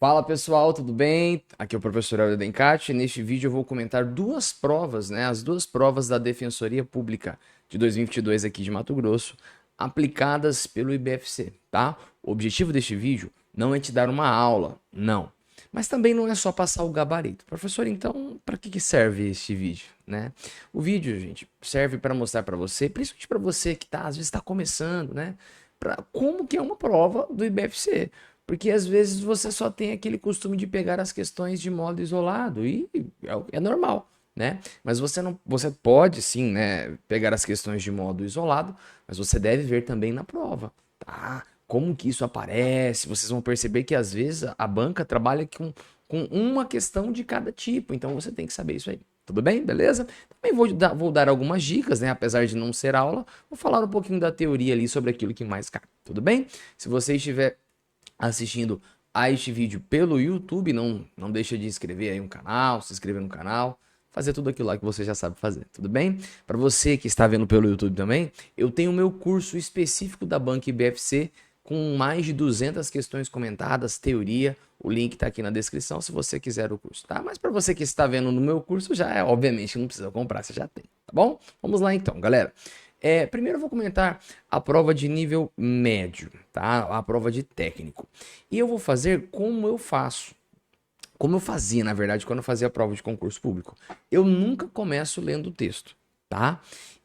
Fala pessoal, tudo bem? Aqui é o professor Hélio Dencati. Neste vídeo eu vou comentar duas provas, né? As duas provas da Defensoria Pública de 2022 aqui de Mato Grosso, aplicadas pelo IBFC, tá? O objetivo deste vídeo não é te dar uma aula, não. Mas também não é só passar o gabarito. Professor, então, para que serve este vídeo, né? O vídeo, gente, serve para mostrar para você, principalmente para você que às vezes está começando, né? Como que é uma prova do IBFC. Porque às vezes você só tem aquele costume de pegar as questões de modo isolado e é normal, né? Mas você não, você pode sim, né, pegar as questões de modo isolado, mas você deve ver também na prova, tá? Como que isso aparece? Vocês vão perceber que às vezes a banca trabalha com uma questão de cada tipo, então você tem que saber isso aí. Tudo bem? Beleza? Também vou dar algumas dicas, né? Apesar de não ser aula, vou falar um pouquinho da teoria ali sobre aquilo que mais cai. Tudo bem? Se você estiver assistindo a este vídeo pelo YouTube, não deixa de inscrever aí no canal, se inscrever no canal, fazer tudo aquilo lá que você já sabe fazer, tudo bem? Para você que está vendo pelo YouTube também, eu tenho o meu curso específico da Banca IBFC com mais de 200 questões comentadas, teoria, o link está aqui na descrição se você quiser o curso, tá? Mas para você que está vendo no meu curso, já é, obviamente, não precisa comprar, você já tem, tá bom? Vamos lá então, galera. Primeiro eu vou comentar a prova de nível médio, tá? A prova de técnico. E eu vou fazer como eu faço. Como eu fazia, na verdade, quando eu fazia a prova de concurso público. Eu nunca começo lendo o texto, tá?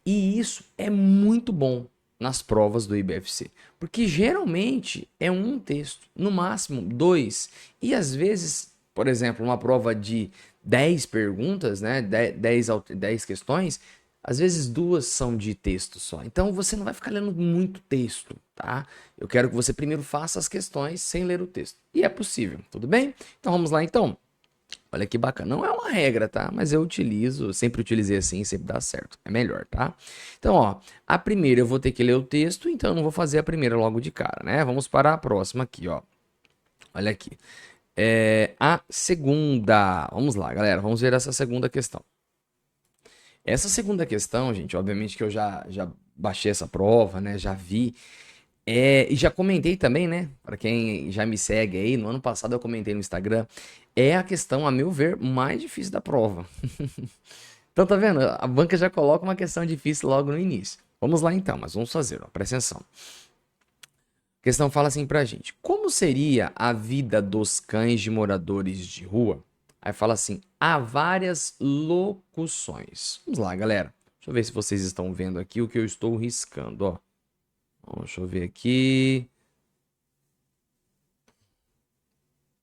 E isso é muito bom nas provas do IBFC, porque geralmente é um texto, no máximo dois, e às vezes, por exemplo, uma prova de 10 perguntas, né, 10 questões, às vezes duas são de texto só. Então você não vai ficar lendo muito texto, tá? Eu quero que você primeiro faça as questões sem ler o texto. E é possível, tudo bem? Então vamos lá então. Olha que bacana. Não é uma regra, tá? Mas eu utilizo, sempre utilizei assim, sempre dá certo. É melhor, tá? Então, ó, a primeira eu vou ter que ler o texto, então eu não vou fazer a primeira logo de cara, né? Vamos para a próxima aqui, ó. Olha aqui. A segunda. Vamos lá, galera. Vamos ver essa segunda questão. Essa segunda questão, gente, obviamente que eu já baixei essa prova, né? Já vi. E já comentei também, né? Para quem já me segue aí, no ano passado eu comentei no Instagram. É a questão, a meu ver, mais difícil da prova. Então, tá vendo? A banca já coloca uma questão difícil logo no início. Vamos lá então, mas vamos fazer, ó, presta atenção. A questão fala assim pra gente: como seria a vida dos cães de moradores de rua? Aí fala assim: há várias locuções. Vamos lá, galera. Deixa eu ver se vocês estão vendo aqui o que eu estou riscando, ó. Deixa eu ver aqui.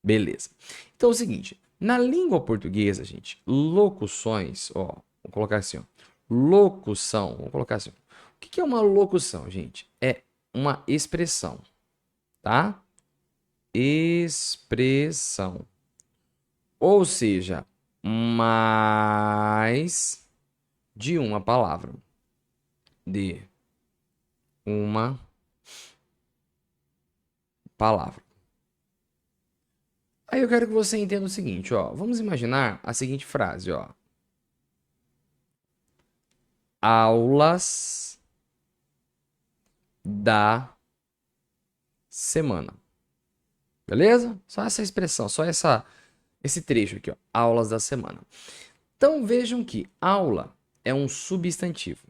Beleza. Então é o seguinte, na língua portuguesa, gente, locuções, ó, vou colocar assim, ó, locução, vamos colocar assim. O que é uma locução, gente? É uma expressão, tá? Expressão. Ou seja, mais de uma palavra. De uma palavra. Aí eu quero que você entenda o seguinte, ó. Vamos imaginar a seguinte frase, ó. Aulas da semana. Beleza? Só essa expressão, esse trecho aqui, ó. Aulas da semana. Então vejam que aula é um substantivo.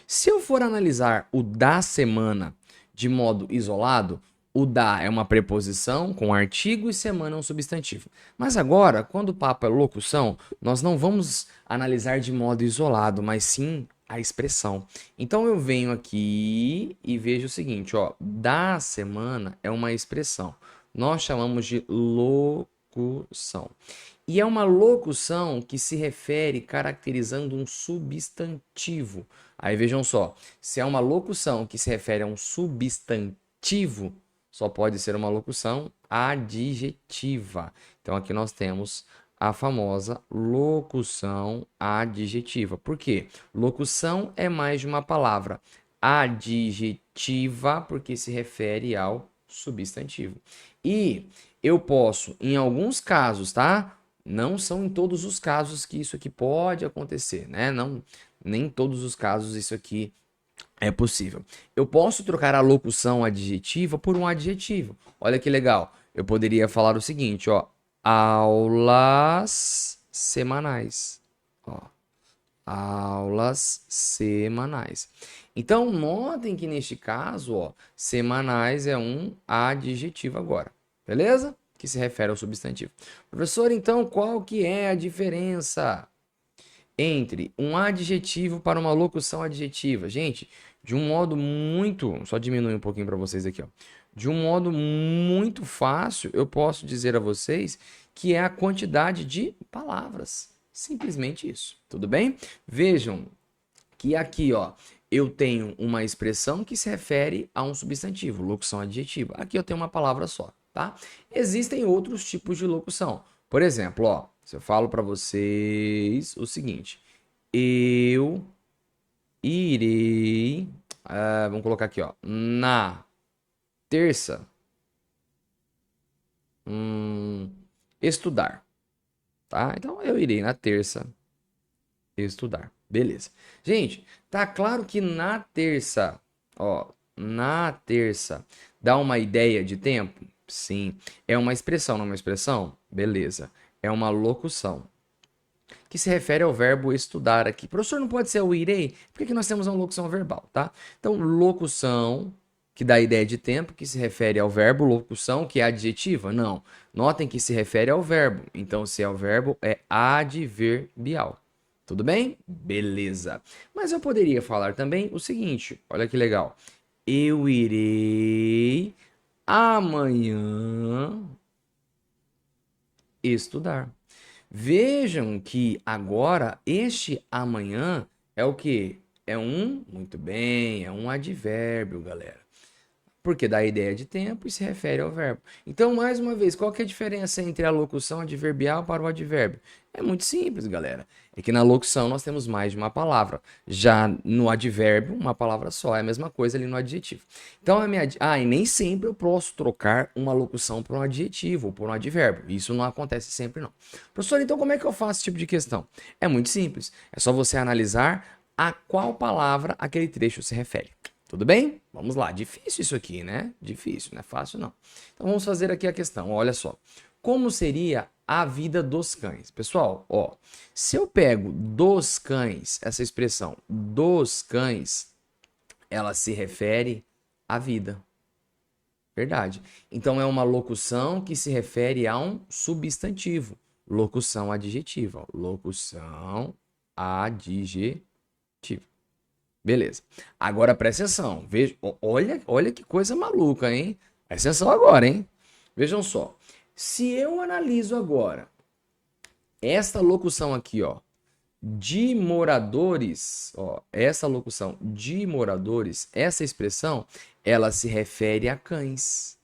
Se eu for analisar o da semana de modo isolado, o da é uma preposição com artigo e semana é um substantivo. Mas agora, quando o papo é locução, nós não vamos analisar de modo isolado, mas sim a expressão. Então eu venho aqui e vejo o seguinte, ó, da semana é uma expressão. Nós chamamos de locução. E é uma locução que se refere caracterizando um substantivo. Aí vejam só, se é uma locução que se refere a um substantivo, só pode ser uma locução adjetiva. Então aqui nós temos a famosa locução adjetiva. Por quê? Locução é mais de uma palavra. Adjetiva, porque se refere ao substantivo. E eu posso, em alguns casos, tá? Não são em todos os casos que isso aqui pode acontecer, né? Não, nem em todos os casos isso aqui É possível. Eu posso trocar a locução adjetiva por um adjetivo. Olha que legal. Eu poderia falar o seguinte, ó, aulas semanais. Ó, aulas semanais. Então, notem que neste caso, ó, semanais é um adjetivo agora. Beleza? Que se refere ao substantivo. Professor, então, qual que é a diferença entre um adjetivo para uma locução adjetiva? Gente, de um modo muito, só diminuir um pouquinho para vocês aqui, ó. De um modo muito fácil, eu posso dizer a vocês que é a quantidade de palavras. Simplesmente isso. Tudo bem? Vejam que aqui, ó, eu tenho uma expressão que se refere a um substantivo, locução adjetiva. Aqui eu tenho uma palavra só, tá? Existem outros tipos de locução. Por exemplo, ó, se eu falo para vocês o seguinte: eu irei, vamos colocar aqui, ó, na terça, estudar, tá? Então eu irei na terça estudar. Beleza. Gente, tá claro que na terça, ó, na terça dá uma ideia de tempo? Sim. É uma expressão, não é uma expressão? Beleza. É uma locução que se refere ao verbo estudar aqui. Professor, não pode ser o irei? Porque nós temos uma locução verbal, tá? Então, locução, que dá ideia de tempo, que se refere ao verbo, locução, que é adjetiva? Não. Notem que se refere ao verbo. Então, se é o verbo, é adverbial. Tudo bem? Beleza. Mas eu poderia falar também o seguinte, olha que legal. Eu irei amanhã estudar. Vejam que agora este amanhã é o quê? Muito bem, é um advérbio, galera. Porque dá a ideia de tempo e se refere ao verbo. Então, mais uma vez, qual que é a diferença entre a locução adverbial para o advérbio? É muito simples, galera. É que na locução nós temos mais de uma palavra. Já no advérbio, uma palavra só. É a mesma coisa ali no adjetivo. Então, e nem sempre eu posso trocar uma locução por um adjetivo ou por um advérbio. Isso não acontece sempre, não. Professor, então como é que eu faço esse tipo de questão? É muito simples. É só você analisar a qual palavra aquele trecho se refere. Tudo bem? Vamos lá. Difícil isso aqui, né? Difícil, não é fácil não. Então vamos fazer aqui a questão. Olha só. Como seria a vida dos cães? Pessoal, ó, se eu pego dos cães, essa expressão dos cães, ela se refere à vida. Verdade. Então é uma locução que se refere a um substantivo. Locução adjetiva. Locução adjetiva. Beleza. Agora presta atenção. Veja, olha que coisa maluca, hein? Presta atenção agora, hein? Vejam só. Se eu analiso agora esta locução aqui, ó, de moradores, ó, essa locução de moradores, essa expressão, ela se refere a cães.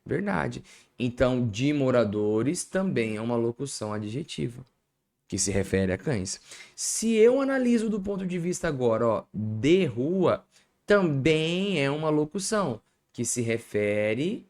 Verdade. Então, de moradores também é uma locução adjetiva que se refere a cães. Se eu analiso do ponto de vista agora, ó, de rua, também é uma locução que se refere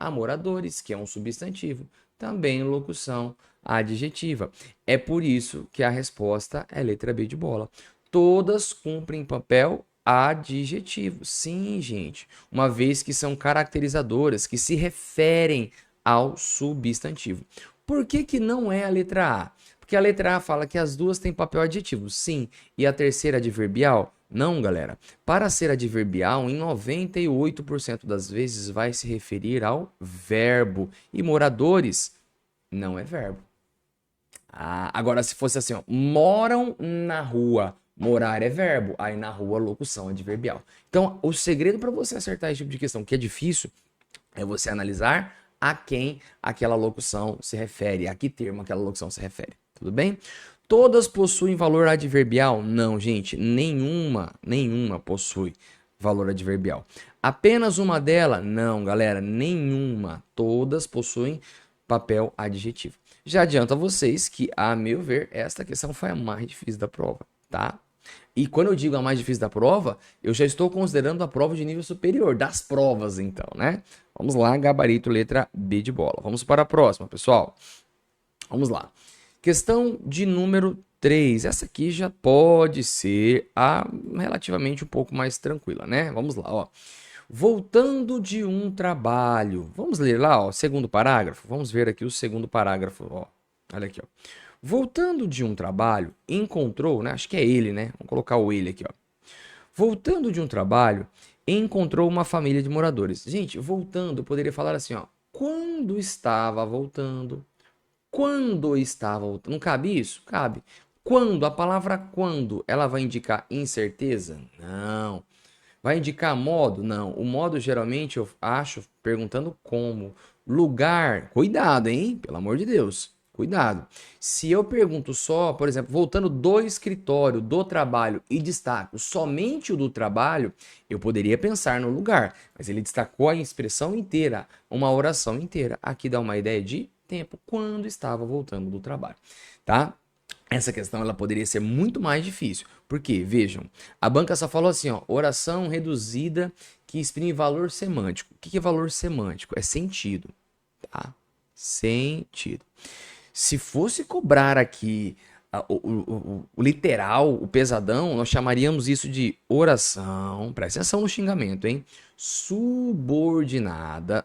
a moradores, que é um substantivo, também locução adjetiva. É por isso que a resposta é letra B de bola. Todas cumprem papel adjetivo. Sim, gente, uma vez que são caracterizadoras que se referem ao substantivo. Por que que não é a letra A? Porque a letra A fala que as duas têm papel adjetivo, sim, e a terceira adverbial? Não, galera. Para ser adverbial, em 98% das vezes vai se referir ao verbo. E moradores não é verbo. Agora, se fosse assim, ó, moram na rua. Morar é verbo. Aí na rua, locução adverbial. Então, o segredo para você acertar esse tipo de questão, que é difícil, é você analisar a quem aquela locução se refere, a que termo aquela locução se refere. Tudo bem? Todas possuem valor adverbial? Não, gente, nenhuma possui valor adverbial. Apenas uma delas? Não, galera, nenhuma. Todas possuem papel adjetivo. Já adianto a vocês que, a meu ver, esta questão foi a mais difícil da prova, tá? E quando eu digo a mais difícil da prova, eu já estou considerando a prova de nível superior, das provas, então, né? Vamos lá, gabarito, letra B de bola. Vamos para a próxima, pessoal. Vamos lá. Questão de número 3. Essa aqui já pode ser relativamente um pouco mais tranquila, né? Vamos lá, ó. Voltando de um trabalho. Vamos ler lá, ó, segundo parágrafo. Vamos ver aqui o segundo parágrafo, ó. Olha aqui, ó. Voltando de um trabalho, encontrou, né? Acho que é ele, né? Vamos colocar o ele aqui, ó. Voltando de um trabalho, encontrou uma família de moradores. Gente, voltando, eu poderia falar assim, ó. Quando estava voltando. Quando estava voltando. Não cabe isso? Cabe. Quando, a palavra quando, ela vai indicar incerteza? Não. Vai indicar modo? Não. O modo geralmente eu acho perguntando como. Lugar, cuidado, hein? Pelo amor de Deus. Cuidado. Se eu pergunto só, por exemplo, voltando do escritório, do trabalho e destaco somente o do trabalho, eu poderia pensar no lugar, mas ele destacou a expressão inteira, uma oração inteira. Aqui dá uma ideia de tempo, quando estava voltando do trabalho, tá? Essa questão ela poderia ser muito mais difícil. Porque, vejam, a banca só falou assim, ó, oração reduzida que exprime valor semântico. O que é valor semântico? É sentido, tá? Sentido. Se fosse cobrar aqui o literal, o pesadão, nós chamaríamos isso de oração, presta atenção no xingamento, hein? Subordinada,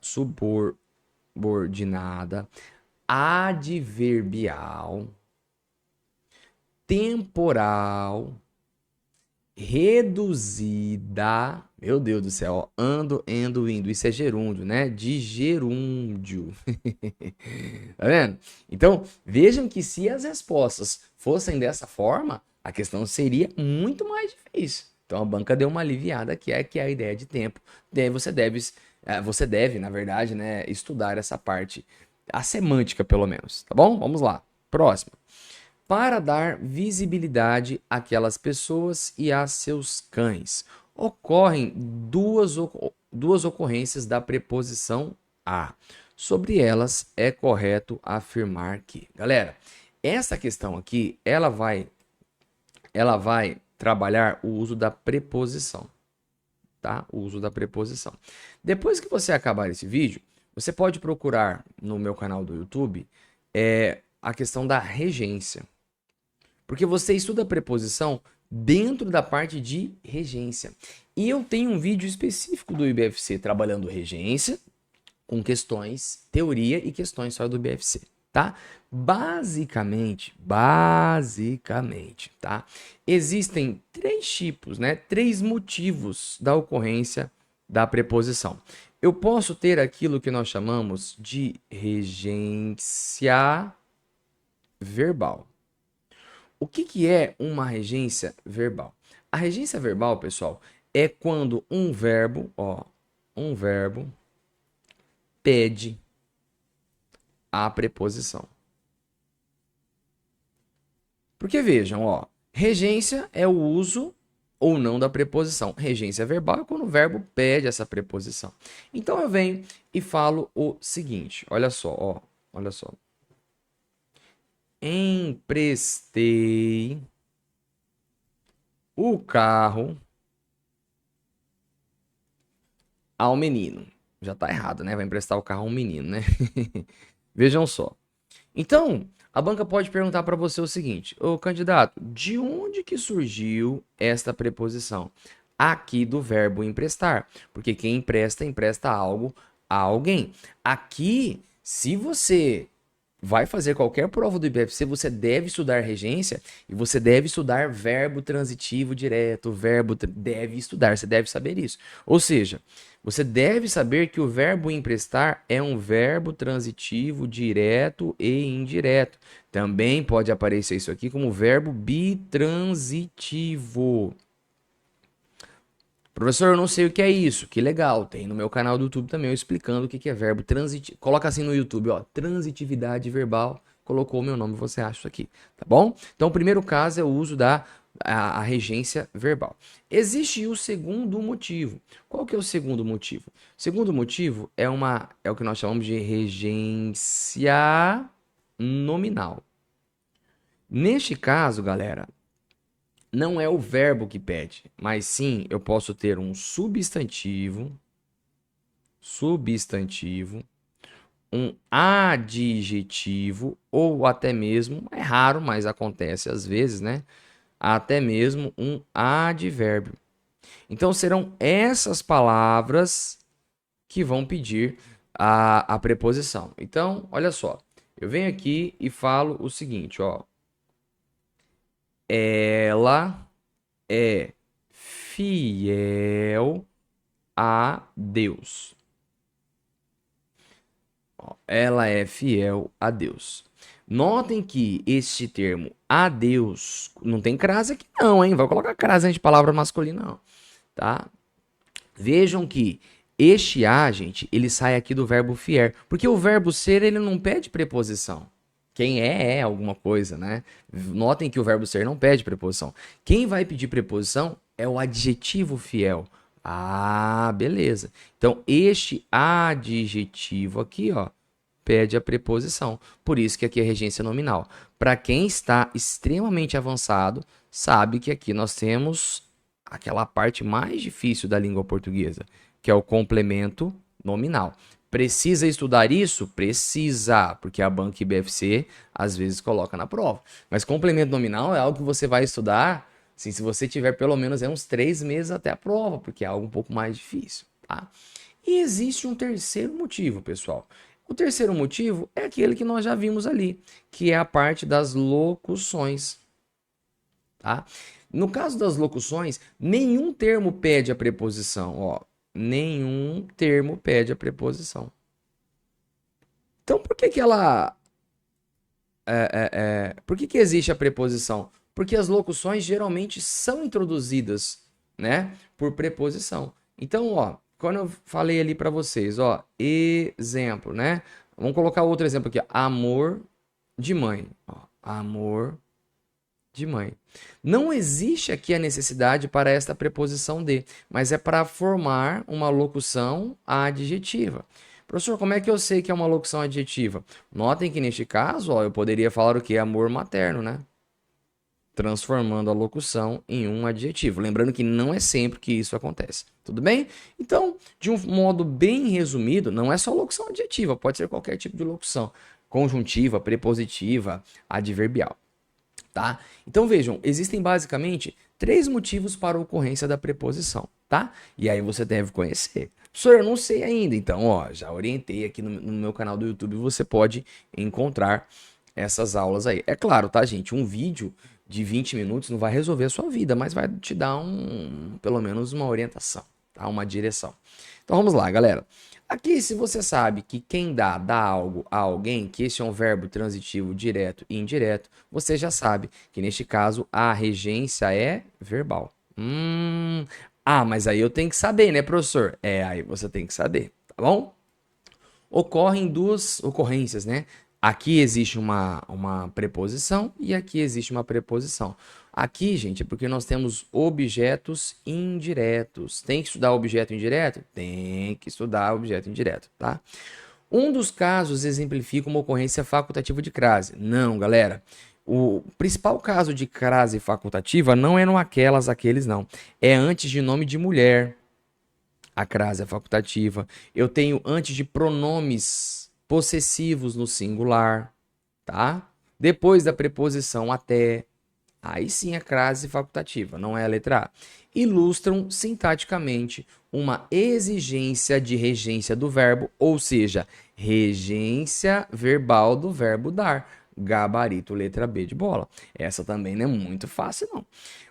adverbial, temporal, reduzida. Meu Deus do céu, ó. Ando, endo, indo. Isso é gerúndio, né? De gerúndio. Tá vendo? Então, vejam que se as respostas fossem dessa forma, a questão seria muito mais difícil. Então, a banca deu uma aliviada, que é a ideia de tempo. Daí você deve, na verdade, né, estudar essa parte, a semântica, pelo menos. Tá bom? Vamos lá. Próximo. Para dar visibilidade àquelas pessoas e a seus cães. Ocorrem duas ocorrências da preposição a. Sobre elas é correto afirmar que. Galera, essa questão aqui, ela vai trabalhar o uso da preposição, tá? O uso da preposição. Depois que você acabar esse vídeo, você pode procurar no meu canal do YouTube a questão da regência. Porque você estuda a preposição dentro da parte de regência. E eu tenho um vídeo específico do IBFC trabalhando regência com questões, teoria e questões só do IBFC, tá? Basicamente, tá? Existem 3 tipos, né? 3 motivos da ocorrência da preposição. Eu posso ter aquilo que nós chamamos de regência verbal. O que é uma regência verbal? A regência verbal, pessoal, é quando um verbo pede a preposição. Porque vejam, ó, regência é o uso ou não da preposição. Regência verbal é quando o verbo pede essa preposição. Então eu venho e falo o seguinte, olha só, ó, olha só. Emprestei o carro ao menino. Já tá errado, né? Vai emprestar o carro a um menino, né? Vejam só. Então, a banca pode perguntar para você o seguinte: ô candidato, de onde que surgiu esta preposição? Aqui do verbo emprestar. Porque quem empresta, empresta algo a alguém. Aqui, se você vai fazer qualquer prova do IBFC, você deve estudar regência e você deve estudar verbo transitivo direto, deve estudar, você deve saber isso. Ou seja, você deve saber que o verbo emprestar é um verbo transitivo direto e indireto. Também pode aparecer isso aqui como verbo bitransitivo. Professor, eu não sei o que é isso. Que legal. Tem no meu canal do YouTube também eu explicando o que é verbo transitivo. Coloca assim no YouTube, ó, transitividade verbal. Colocou o meu nome, você acha isso aqui, tá bom? Então, o primeiro caso é o uso da regência verbal. Existe o segundo motivo. Qual que é o segundo motivo? O segundo motivo é o que nós chamamos de regência nominal. Neste caso, galera, não é o verbo que pede, mas sim eu posso ter um substantivo um adjetivo ou até mesmo, é raro, mas acontece às vezes, né? Até mesmo um advérbio. Então serão essas palavras que vão pedir a preposição. Então, olha só, eu venho aqui e falo o seguinte, ó. Ela é fiel a Deus. Ela é fiel a Deus. Notem que este termo a Deus não tem crase aqui não, hein? Vai colocar crase de palavra masculina não, tá? Vejam que este a, gente, ele sai aqui do verbo fiel, porque o verbo ser, ele não pede preposição. Quem é alguma coisa, né? Notem que o verbo ser não pede preposição. Quem vai pedir preposição é o adjetivo fiel. Ah, beleza. Então, este adjetivo aqui, ó, pede a preposição. Por isso que aqui é regência nominal. Para quem está extremamente avançado, sabe que aqui nós temos aquela parte mais difícil da língua portuguesa, que é o complemento nominal. Precisa estudar isso? Precisa, porque a Banca IBFC às vezes coloca na prova. Mas complemento nominal é algo que você vai estudar, assim, se você tiver pelo menos uns 3 meses até a prova, porque é algo um pouco mais difícil, tá? E existe um terceiro motivo, pessoal. O terceiro motivo é aquele que nós já vimos ali, que é a parte das locuções, tá? No caso das locuções, nenhum termo pede a preposição, ó. Nenhum termo pede a preposição. Então, por que ela... por que existe a preposição? Porque as locuções geralmente são introduzidas, né, por preposição. Então, ó, quando eu falei ali para vocês, ó, exemplo, né? Vamos colocar outro exemplo aqui, ó, amor de mãe. Ó, amor de mãe. Não existe aqui a necessidade para esta preposição de, mas é para formar uma locução adjetiva. Professor, como é que eu sei que é uma locução adjetiva? Notem que neste caso, ó, eu poderia falar o que? Amor materno, né? Transformando a locução em um adjetivo. Lembrando que não é sempre que isso acontece. Tudo bem? Então, de um modo bem resumido, não é só locução adjetiva, pode ser qualquer tipo de locução. Conjuntiva, prepositiva, adverbial. Tá? Então vejam, existem basicamente 3 motivos para a ocorrência da preposição, tá? E aí você deve conhecer. Professor, eu não sei ainda, então ó, já orientei aqui no meu canal do YouTube, você pode encontrar essas aulas aí. É claro, tá, gente? Um vídeo de 20 minutos não vai resolver a sua vida, mas vai te dar pelo menos uma orientação, tá? Uma direção. Então vamos lá, galera. Aqui, se você sabe que quem dá algo a alguém, que esse é um verbo transitivo direto e indireto, você já sabe que neste caso a regência é verbal. Mas aí eu tenho que saber, né, professor? Aí você tem que saber, tá bom? Ocorrem 2 ocorrências, né? Aqui existe uma preposição e aqui existe uma preposição. Aqui, gente, é porque nós temos objetos indiretos. Tem que estudar objeto indireto? Tem que estudar objeto indireto, tá? Um dos casos exemplifica uma ocorrência facultativa de crase. Não, galera. O principal caso de crase facultativa não é no aqueles, não. É antes de nome de mulher. A crase é facultativa. Eu tenho antes de pronomes possessivos no singular, tá? Depois da preposição até, aí sim a crase facultativa, não é a letra A. Ilustram sintaticamente uma exigência de regência do verbo, ou seja, regência verbal do verbo dar. Gabarito, letra B de bola. Essa também não é muito fácil, não.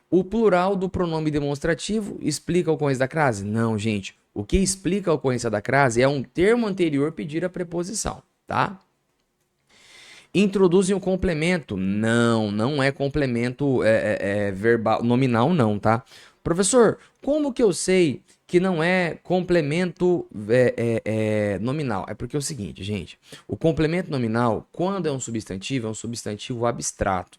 O plural do pronome demonstrativo explica a ocorrência da crase? Não, gente. O que explica a ocorrência da crase é um termo anterior pedir a preposição, tá? Introduzem o complemento? Não, não é complemento verbal, nominal não, tá? Professor, como que eu sei que não é complemento nominal? É porque é o seguinte, gente. O complemento nominal, quando é um substantivo abstrato.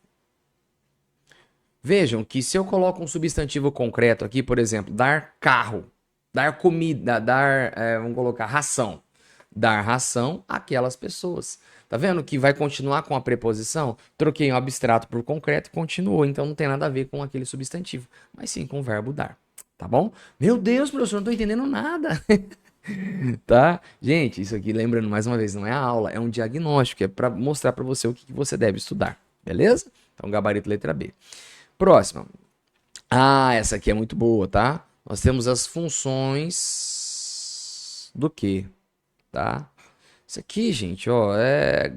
Vejam que se eu coloco um substantivo concreto aqui, por exemplo, dar carro, dar comida, vamos colocar ração. Dar ração àquelas pessoas. Tá vendo que vai continuar com a preposição? Troquei um abstrato por concreto e continuou. Então não tem nada a ver com aquele substantivo, mas sim com o verbo dar. Tá bom? Meu Deus, professor, não tô entendendo nada. Tá? Gente, isso aqui, lembrando mais uma vez, não é a aula, é um diagnóstico, é para mostrar para você o que você deve estudar, beleza? Então, gabarito letra B. Próxima. Ah, essa aqui é muito boa, tá? Nós temos as funções do quê, tá? Isso aqui, gente, ó, é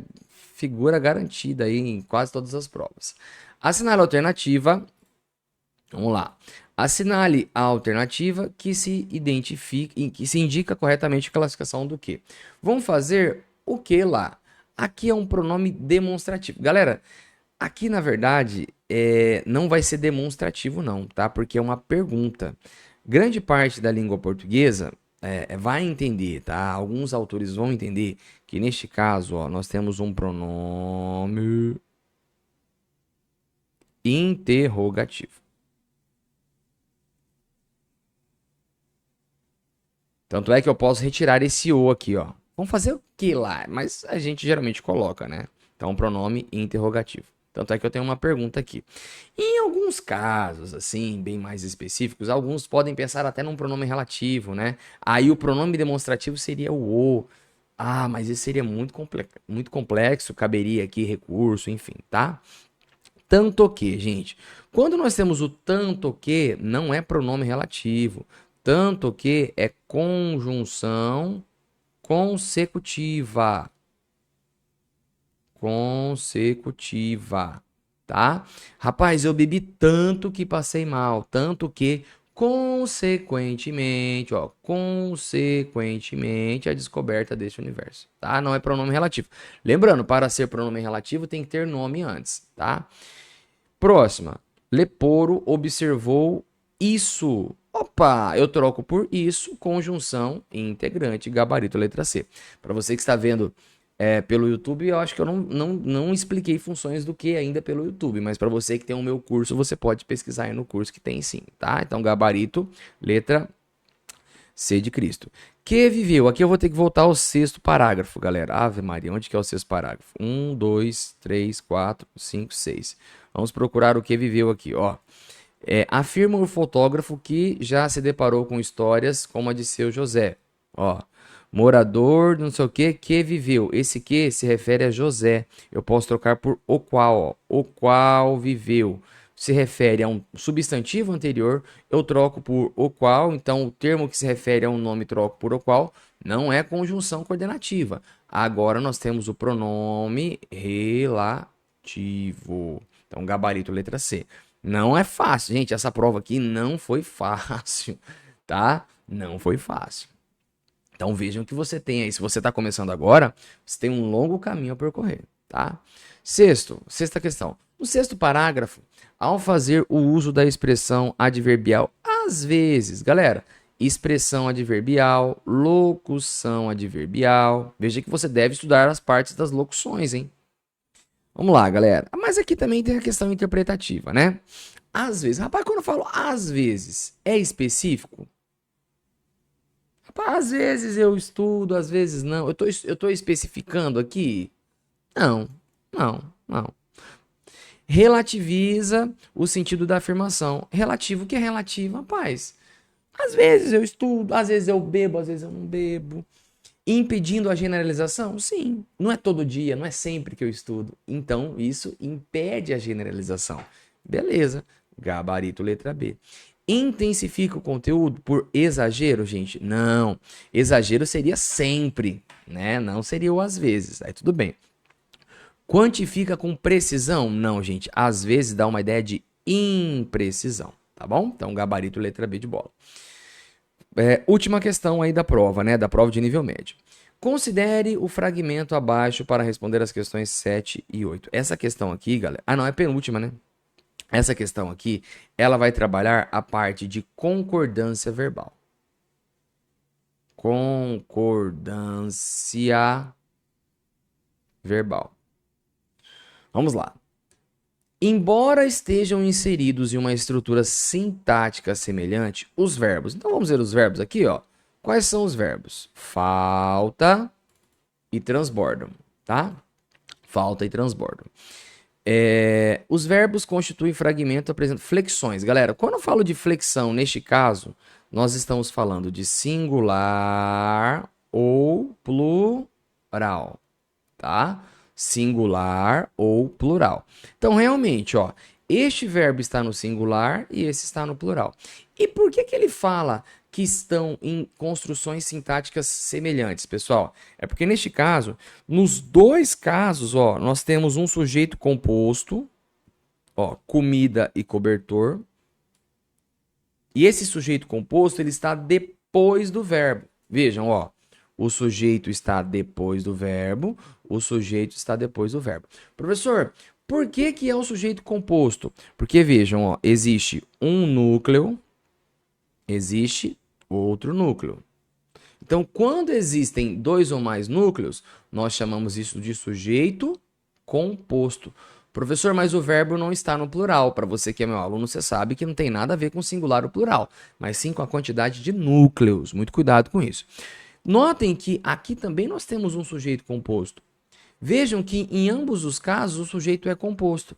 figura garantida aí em quase todas as provas. Assinale a alternativa. Vamos lá. Assinale a alternativa que se identifica, que se indica corretamente a classificação do que. Vamos fazer o que lá? Aqui é um pronome demonstrativo. Galera, aqui na verdade não vai ser demonstrativo não, tá? Porque é uma pergunta. Grande parte da língua portuguesa vai entender, tá? Alguns autores vão entender que neste caso, ó, nós temos um pronome interrogativo. Tanto é que eu posso retirar esse o aqui, ó. Vamos fazer o que lá? Mas a gente geralmente coloca, né? Então, pronome interrogativo. Tanto é que eu tenho uma pergunta aqui. Em alguns casos, assim, bem mais específicos, alguns podem pensar até num pronome relativo, né? Aí o pronome demonstrativo seria o o. Ah, mas isso seria muito complexo, caberia aqui recurso, enfim, tá? Tanto que, gente, quando nós temos o tanto que, não é pronome relativo. Tanto que é conjunção consecutiva. Consecutiva, tá? Rapaz, eu bebi tanto que passei mal, tanto que consequentemente, ó, consequentemente a descoberta deste universo, tá? Não é pronome relativo. Lembrando, para ser pronome relativo tem que ter nome antes, tá? Próxima. Leporo observou isso. Opa, eu troco por isso, conjunção integrante, gabarito, letra C. Para você que está vendo pelo YouTube, eu acho que eu não expliquei funções do que ainda pelo YouTube, mas para você que tem o meu curso, você pode pesquisar aí no curso que tem sim, tá? Então, gabarito, letra C de Cristo. Que viveu. Aqui eu vou ter que voltar ao sexto parágrafo, galera. Ave Maria, onde que é o sexto parágrafo? 1, 2, 3, 4, 5, 6. Vamos procurar o que viveu aqui, ó. Afirma o fotógrafo que já se deparou com histórias como a de seu José. Ó, morador, não sei o que viveu. Esse que se refere a José. Eu posso trocar por o qual, ó. O qual viveu. Se refere a um substantivo anterior, eu troco por o qual. Então, o termo que se refere a um nome, troco por o qual. Não é conjunção coordenativa. Agora, nós temos o pronome relativo. Então, gabarito, letra C. Não é fácil, gente. Essa prova aqui não foi fácil, tá? Não foi fácil. Então vejam que você tem aí. Se você está começando agora, você tem um longo caminho a percorrer, tá? Sexta questão. No sexto parágrafo, ao fazer o uso da expressão adverbial, às vezes, galera, expressão adverbial, locução adverbial. Veja que você deve estudar as partes das locuções, hein? Vamos lá, galera. Mas aqui também tem a questão interpretativa, né? Às vezes, rapaz, quando eu falo às vezes, é específico? Rapaz, às vezes eu estudo, às vezes não. Eu tô especificando aqui? Não, não. Relativiza o sentido da afirmação. Relativo, o que é relativo? Rapaz, às vezes eu estudo, às vezes eu bebo, às vezes eu não bebo. Impedindo a generalização? Sim. Não é todo dia, não é sempre que eu estudo. Então, isso impede a generalização. Beleza. Gabarito, letra B. Intensifica o conteúdo por exagero, gente? Não. Exagero seria sempre, né? Não seria o às vezes. Aí tudo bem. Quantifica com precisão? Não, gente. Às vezes dá uma ideia de imprecisão, tá bom? Então, gabarito, letra B de bola. Última questão aí da prova, né? Da prova de nível médio. Considere o fragmento abaixo para responder as questões 7 e 8. Essa questão aqui, galera... Ah, não, é penúltima, né? Essa questão aqui, ela vai trabalhar a parte de concordância verbal. Concordância verbal. Vamos lá. Embora estejam inseridos em uma estrutura sintática semelhante, os verbos. Então vamos ver os verbos aqui, ó. Quais são os verbos? Falta e transbordam, tá? Falta e transbordam. Os verbos constituem fragmento, apresentam flexões. Galera, quando eu falo de flexão, neste caso, nós estamos falando de singular ou plural, tá? Singular ou plural. Então, realmente, ó, este verbo está no singular e esse está no plural. E por que ele fala que estão em construções sintáticas semelhantes, pessoal? É porque neste caso, nos dois casos, ó, nós temos um sujeito composto, ó, comida e cobertor. E esse sujeito composto, ele está depois do verbo. Vejam, ó, o sujeito está depois do verbo, o sujeito está depois do verbo. Professor, por que é o sujeito composto? Porque, vejam, ó, existe um núcleo, existe outro núcleo. Então, quando existem dois ou mais núcleos, nós chamamos isso de sujeito composto. Professor, mas o verbo não está no plural. Para você que é meu aluno, você sabe que não tem nada a ver com singular ou plural, mas sim com a quantidade de núcleos. Muito cuidado com isso. Notem que aqui também nós temos um sujeito composto. Vejam que em ambos os casos o sujeito é composto,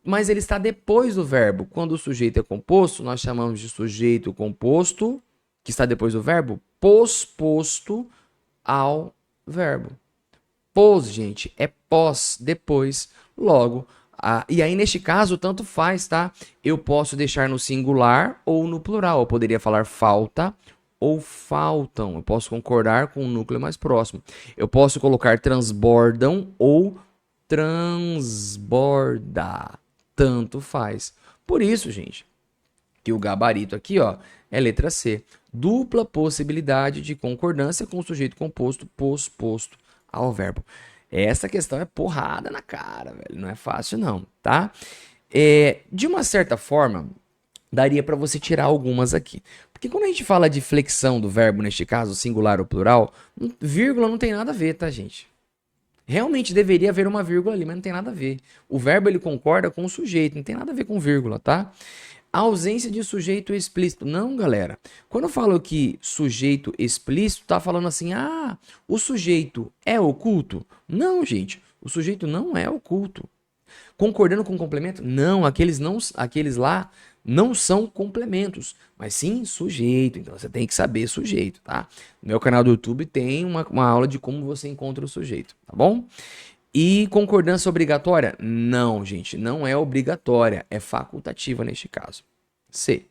mas ele está depois do verbo. Quando o sujeito é composto, nós chamamos de sujeito composto, que está depois do verbo, posposto ao verbo. Pós, gente, é pós, depois, logo. E aí, neste caso, tanto faz, tá? Eu posso deixar no singular ou no plural. Eu poderia falar falta ou faltam. Eu posso concordar com o núcleo mais próximo. Eu posso colocar transbordam ou transborda. Tanto faz. Por isso, gente, que o gabarito aqui, ó, é letra C. Dupla possibilidade de concordância com o sujeito composto posposto ao verbo. Essa questão é porrada na cara, velho. Não é fácil, não, tá? De uma certa forma, daria para você tirar algumas aqui. Porque quando a gente fala de flexão do verbo, neste caso, singular ou plural, vírgula não tem nada a ver, tá, gente? Realmente deveria haver uma vírgula ali, mas não tem nada a ver. O verbo, ele concorda com o sujeito, não tem nada a ver com vírgula, tá? A ausência de sujeito explícito. Não, galera. Quando eu falo que sujeito explícito, tá falando assim, o sujeito é oculto? Não, gente. O sujeito não é oculto. Concordando com o complemento? Não, aqueles lá não são complementos, mas sim sujeito. Então você tem que saber sujeito, tá? No meu canal do YouTube tem uma aula de como você encontra o sujeito, tá bom? E concordância obrigatória? Não, gente, não é obrigatória, é facultativa neste caso. C.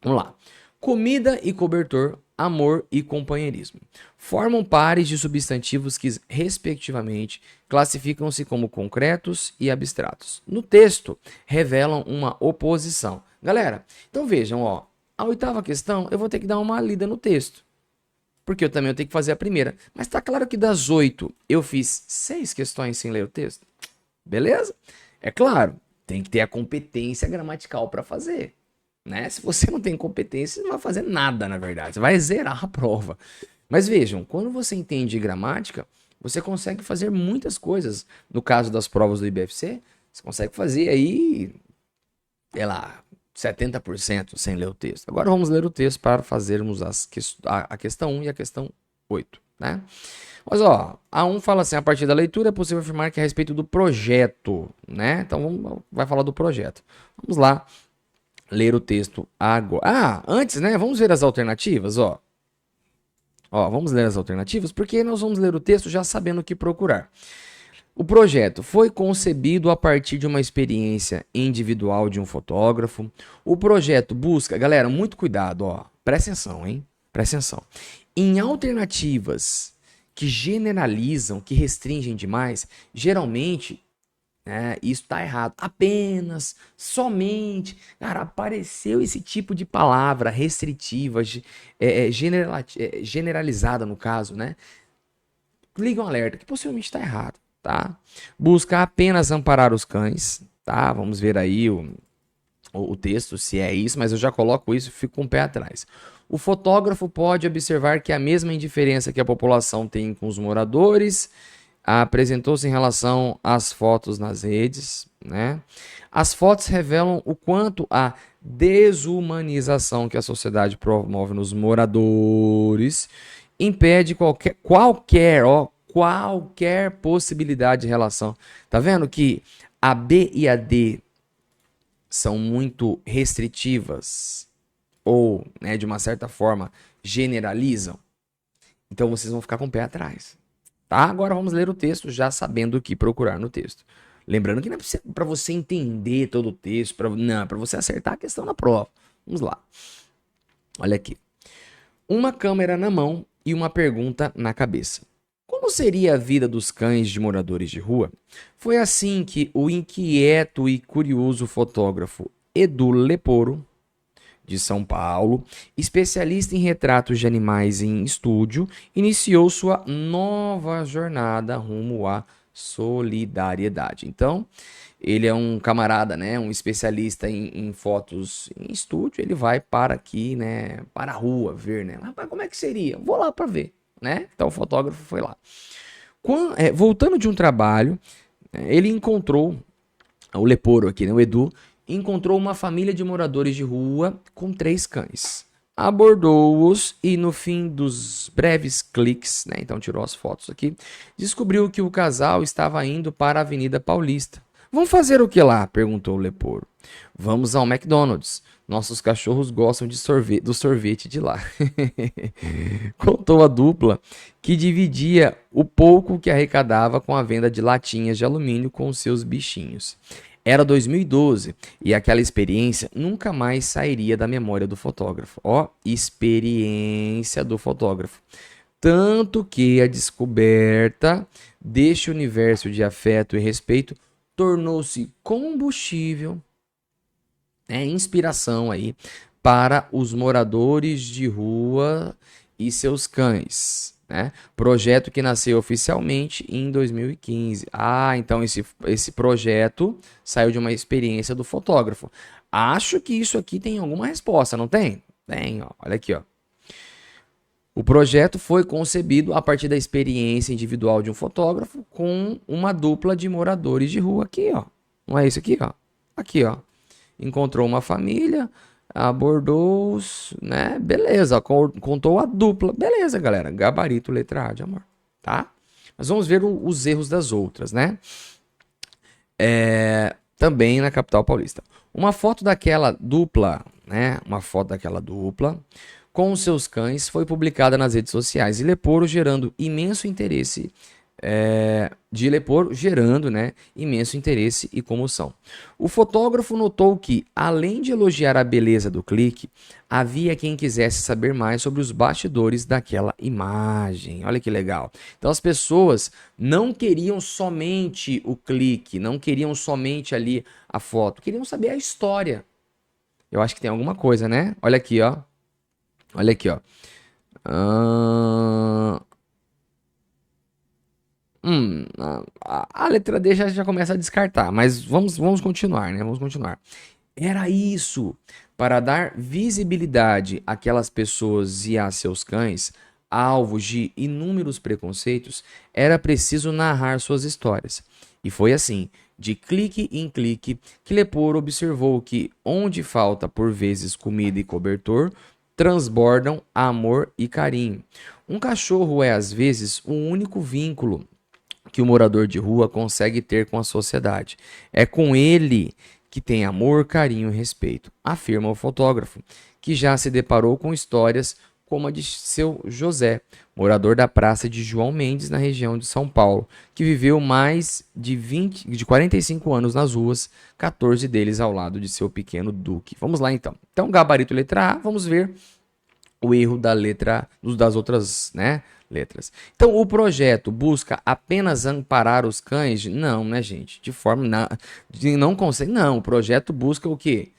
Vamos lá. Comida e cobertor, amor e companheirismo. Formam pares de substantivos que, respectivamente, classificam-se como concretos e abstratos. No texto, revelam uma oposição. Galera, então vejam, ó, a oitava questão eu vou ter que dar uma lida no texto. Porque eu também tenho que fazer a primeira. Mas tá claro que das 8 eu fiz 6 questões sem ler o texto. Beleza? É claro, tem que ter a competência gramatical para fazer. Né? Se você não tem competência, você não vai fazer nada, na verdade. Você vai zerar a prova. Mas vejam, quando você entende gramática, você consegue fazer muitas coisas. No caso das provas do IBFC, você consegue fazer aí, sei lá, 70% sem ler o texto. Agora vamos ler o texto para fazermos a questão 1 e a questão 8, né? Mas, ó, a 1 fala assim, a partir da leitura é possível afirmar que é a respeito do projeto, né? Então, vai falar do projeto. Vamos lá ler o texto agora. Antes, né? Vamos ver as alternativas, ó. Ó, vamos ler as alternativas, porque nós vamos ler o texto já sabendo o que procurar. O projeto foi concebido a partir de uma experiência individual de um fotógrafo. O projeto busca... Galera, muito cuidado, ó. Presta atenção, hein? Presta atenção. Em alternativas que generalizam, que restringem demais, geralmente, isso está errado. Apenas, somente... Cara, apareceu esse tipo de palavra restritiva, generalizada no caso, né? Liga um alerta, que possivelmente está errado. Tá? Busca apenas amparar os cães, tá? Vamos ver aí o texto, se é isso, mas eu já coloco isso e fico com o pé atrás. O fotógrafo pode observar que a mesma indiferença que a população tem com os moradores apresentou-se em relação às fotos nas redes, né? As fotos revelam o quanto a desumanização que a sociedade promove nos moradores impede qualquer possibilidade de relação. Tá vendo que A B e a D são muito restritivas ou, né, de uma certa forma, generalizam. Então vocês vão ficar com o pé atrás. Tá? Agora vamos ler o texto já sabendo o que procurar no texto. Lembrando que não é para você entender todo o texto, não, é para você acertar a questão na prova. Vamos lá. Olha aqui. Uma câmera na mão e uma pergunta na cabeça. Como seria a vida dos cães de moradores de rua? Foi assim que o inquieto e curioso fotógrafo Edu Leporo, de São Paulo, especialista em retratos de animais em estúdio, iniciou sua nova jornada rumo à solidariedade. Então, ele é um camarada, né, um especialista em fotos em estúdio, ele vai para aqui, né, para a rua ver, né, rapaz, como é que seria? Vou lá para ver, né? Então o fotógrafo foi lá. Voltando de um trabalho, ele encontrou, o Leporo aqui, né, o Edu, encontrou uma família de moradores de rua com 3 cães. Abordou-os e no fim dos breves cliques, né, então tirou as fotos aqui, descobriu que o casal estava indo para a Avenida Paulista. Vamos fazer o que lá? Perguntou o Leporo. Vamos ao McDonald's. Nossos cachorros gostam do sorvete de lá. Contou a dupla que dividia o pouco que arrecadava com a venda de latinhas de alumínio com seus bichinhos. Era 2012 e aquela experiência nunca mais sairia da memória do fotógrafo. Ó, experiência do fotógrafo. Tanto que a descoberta deste universo de afeto e respeito tornou-se combustível, inspiração aí para os moradores de rua e seus cães, né? Projeto que nasceu oficialmente em 2015. Então esse projeto saiu de uma experiência do fotógrafo. Acho que isso aqui tem alguma resposta, não tem? Tem, ó. Olha aqui, ó. O projeto foi concebido a partir da experiência individual de um fotógrafo com uma dupla de moradores de rua. Aqui, ó. Não é isso aqui, ó? Aqui, ó. Encontrou uma família, abordou-os, né? Beleza, contou a dupla. Beleza, galera. Gabarito, letra A de amor, tá? Mas vamos ver os erros das outras, né? Também na capital paulista. Uma foto daquela dupla, né? Uma foto daquela dupla com os seus cães foi publicada nas redes sociais e Leporo gerando imenso interesse imenso interesse e comoção. O fotógrafo notou que, além de elogiar a beleza do clique, havia quem quisesse saber mais sobre os bastidores daquela imagem. Olha que legal. Então as pessoas não queriam somente o clique, não queriam somente ali a foto, queriam saber a história. Eu acho que tem alguma coisa, né? Olha aqui, ó. Olha aqui, ó. A letra D já começa a descartar, mas vamos continuar, né? Vamos continuar. Era isso. Para dar visibilidade àquelas pessoas e a seus cães, alvos de inúmeros preconceitos, era preciso narrar suas histórias. E foi assim, de clique em clique, que Leporo observou que, onde falta por vezes comida e cobertor, transbordam amor e carinho. Um cachorro é, às vezes, o único vínculo que o morador de rua consegue ter com a sociedade. É com ele que tem amor, carinho e respeito, afirma o fotógrafo, que já se deparou com histórias como a de seu José, morador da Praça de João Mendes, na região de São Paulo, que viveu mais de 45 anos nas ruas, 14 deles ao lado de seu pequeno Duque. Vamos lá, então. Então, gabarito letra A, vamos ver o erro das outras, né, letras. Então, o projeto busca apenas amparar os cães? Não, né, gente? De forma... não consegue. Não, o projeto busca o quê?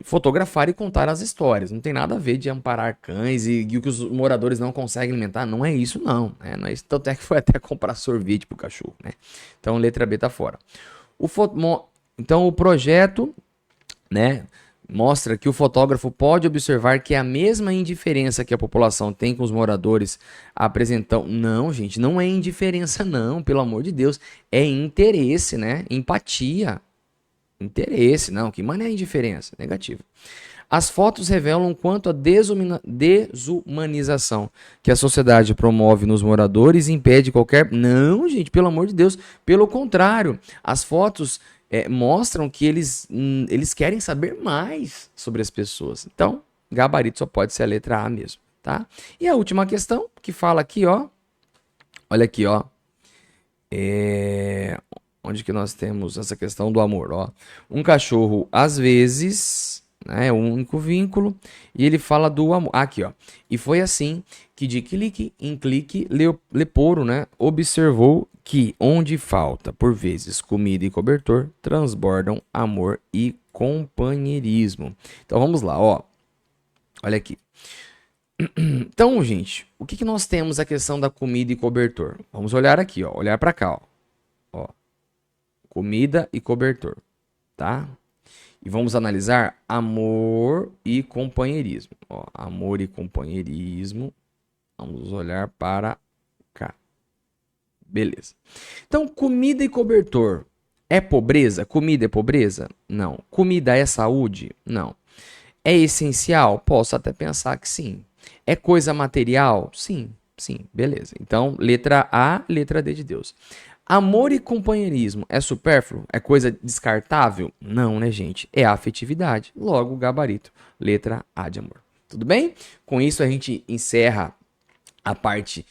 Fotografar e contar as histórias. Não tem nada a ver de amparar cães e o que os moradores não conseguem alimentar. Não é isso, não. Não é isso. Tanto é que foi até comprar sorvete pro cachorro, né? Então, letra B tá fora. Então, o projeto, né, mostra que o fotógrafo pode observar que a mesma indiferença que a população tem com os moradores apresentam... Não, gente, não é indiferença, não. Pelo amor de Deus. É interesse, né? Empatia. Interesse, não, que mané é indiferença? Negativo. As fotos revelam quanto a desumanização que a sociedade promove nos moradores impede qualquer... Não, gente, pelo amor de Deus. Pelo contrário, as fotos mostram que eles querem saber mais sobre as pessoas. Então, gabarito só pode ser a letra A mesmo, tá? E a última questão, que fala aqui, ó. Olha aqui, ó. Onde que nós temos essa questão do amor, ó. Um cachorro, às vezes, né, é o único vínculo, e ele fala do amor. Aqui, ó. E foi assim que de clique em clique, Leporo, né, observou que onde falta, por vezes, comida e cobertor, transbordam amor e companheirismo. Então, vamos lá, ó. Olha aqui. Então, gente, o que nós temos a questão da comida e cobertor? Vamos olhar aqui, ó. Olhar para cá, ó. Comida e cobertor, tá? E vamos analisar amor e companheirismo. Ó, amor e companheirismo. Vamos olhar para cá. Beleza. Então, comida e cobertor é pobreza? Comida é pobreza? Não. Comida é saúde? Não. É essencial? Posso até pensar que sim. É coisa material? Sim, sim, beleza. Então, letra A, letra D de Deus. Amor e companheirismo é supérfluo? É coisa descartável? Não, né, gente? É afetividade. Logo, gabarito, letra A de amor. Tudo bem? Com isso, a gente encerra a parte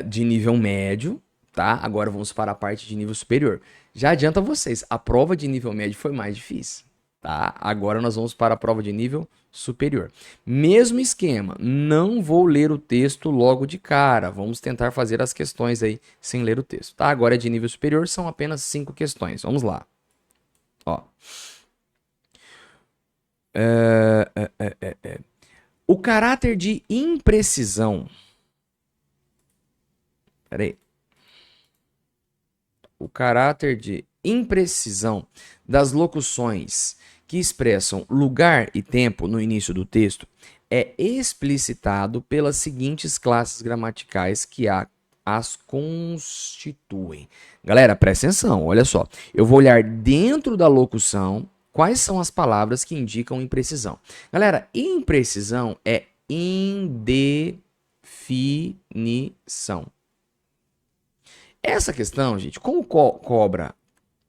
de nível médio, tá? Agora vamos para a parte de nível superior. Já adianta vocês, a prova de nível médio foi mais difícil. Tá? Agora nós vamos para a prova de nível superior. Mesmo esquema, não vou ler o texto logo de cara. Vamos tentar fazer as questões aí sem ler o texto. Tá? Agora é de nível superior, são apenas 5 questões. Vamos lá. Ó. O caráter de imprecisão. Peraí. O caráter de imprecisão das locuções que expressam lugar e tempo no início do texto é explicitado pelas seguintes classes gramaticais que as constituem. Galera, presta atenção, olha só. Eu vou olhar dentro da locução quais são as palavras que indicam imprecisão. Galera, imprecisão é indefinição. Essa questão, gente, como cobra